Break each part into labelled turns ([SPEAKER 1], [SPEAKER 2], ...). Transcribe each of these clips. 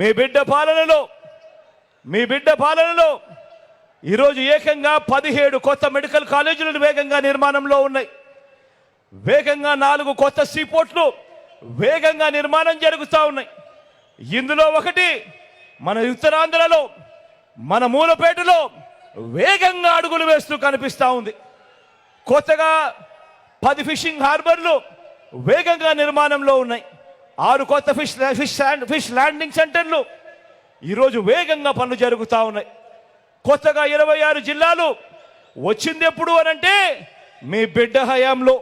[SPEAKER 1] మీ బిడ్డ పాలనలో ఈరోజు ఏకంగా 17 కొత్త మెడికల్ కాలేజీలు వేగంగా నిర్మాణంలో ఉన్నాయి. వేగంగా 4 కొత్త సీపోర్ట్లు వేగంగా నిర్మాణం జరుగుతూ ఉన్నాయి. ఇందులో ఒకటి మన ఉత్తరాంధ్రలో మన మూలపేటలో వేగంగా అడుగులు వేస్తూ కనిపిస్తూ ఉంది. కొత్తగా 10 ఫిషింగ్ హార్బర్లు వేగంగా నిర్మాణంలో ఉన్నాయి. 6 కొత్త ఫిష్ ల్యాండింగ్ సెంటర్లు ఈరోజు వేగంగా పనులు జరుగుతూ ఉన్నాయి. కొత్తగా 26 జిల్లాలు వచ్చింది ఎప్పుడు అనంటే మీ బిడ్డ హయాంలో.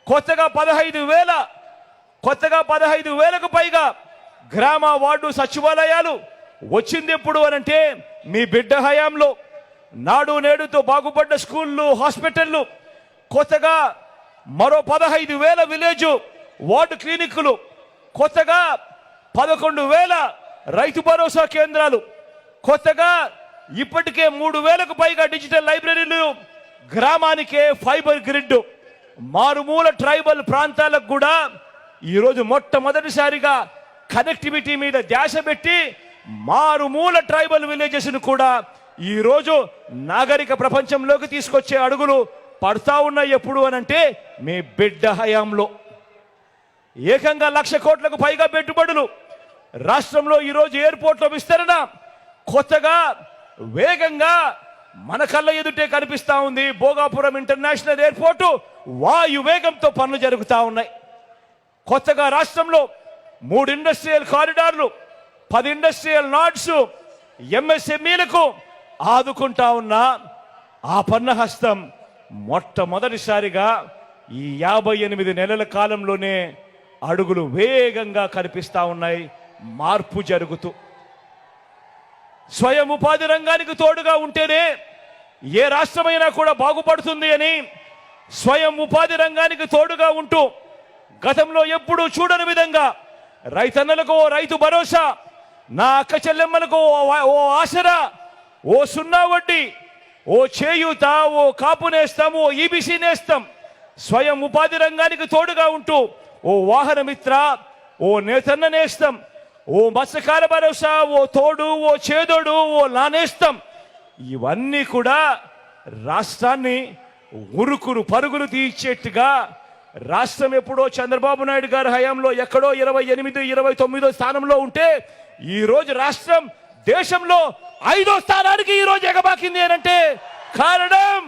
[SPEAKER 1] కొత్తగా 15,000కు పైగా గ్రామ వార్డు సచివాలయాలు వచ్చింది ఎప్పుడు అనంటే మీ బిడ్డ హయాంలో. నాడు నేడుతో బాగుపడ్డ స్కూళ్ళు, హాస్పిటళ్ళు, కొత్తగా మరో 15,000 విలేజ్ వార్డు క్లినిక్లు, కొత్తగా 11,000 రైతు భరోసా కేంద్రాలు, కొత్తగా ఇప్పటికే 3,000కు పైగా డిజిటల్ లైబ్రరీలు, గ్రామానికే ఫైబర్ గ్రిడ్, మారుమూల ట్రైబల్ ప్రాంతాలకు కూడా ఈరోజు మొట్టమొదటిసారిగా కనెక్టివిటీ మీద ధ్యాస పెట్టి మారుమూల ట్రైబల్ విలేజెస్ను కూడా ఈరోజు నాగరిక ప్రపంచంలోకి తీసుకొచ్చే అడుగులు పడతా ఉన్నాయి. ఎప్పుడు అనంటే మీ బిడ్డ హయాంలో. ఏకంగా 1,00,000 కోట్లకు పైగా పెట్టుబడులు రాష్ట్రంలో ఈరోజు ఎయిర్పోర్ట్ల విస్తరణ కొత్తగా వేగంగా మన కళ్ళ ఎదుటే కనిపిస్తా ఉంది. భోగాపురం ఇంటర్నేషనల్ ఎయిర్పోర్టు వాయు వేగంతో పనులు జరుగుతూ ఉన్నాయి. కొత్తగా రాష్ట్రంలో 3 ఇండస్ట్రియల్ కారిడార్లు, 10 ఇండస్ట్రియల్ నాడ్స్, ఎంఎస్ఎంఈలకు ఆదుకుంటా ఉన్న ఆ పన్న హస్తం మొట్టమొదటిసారిగా ఈ 58 నెలల కాలంలోనే అడుగులు వేగంగా కనిపిస్తా ఉన్నాయి. మార్పు జరుగుతూ స్వయం ఉపాధి రంగానికి తోడుగా ఉంటేనే ఏ రాష్ట్రమైనా కూడా బాగుపడుతుంది అని స్వయం ఉపాధి రంగానికి తోడుగా ఉంటూ గతంలో ఎప్పుడూ చూడని విధంగా రైతన్నలకు ఓ రైతు భరోసా, నా అక్క చెల్లెమ్మలకు ఓ ఆసరా, ఓ 0 వడ్డీ, ఓ చేయూత, ఓ కాపు నేస్తం, ఓ ఈబీసీ నేస్తం, స్వయం ఉపాధి రంగానికి తోడుగా ఉంటూ ఓ వాహన మిత్ర, ఓ నేతన్న నేస్తం, ఓ మత్స్యకార భరోసా, ఓ తోడు, ఓ చేదోడు, ఓ నానేస్తం, ఇవన్నీ కూడా రాష్ట్రాన్ని ఉరుకురు పరుగులు తీర్చేట్టుగా రాష్ట్రం ఎప్పుడో చంద్రబాబు నాయుడు గారి హయాంలో ఎక్కడో 28, 29 స్థానంలో ఉంటే ఈరోజు రాష్ట్రం దేశంలో 5వ స్థానానికి ఈరోజు ఎగబాకింది అనంటే కారణం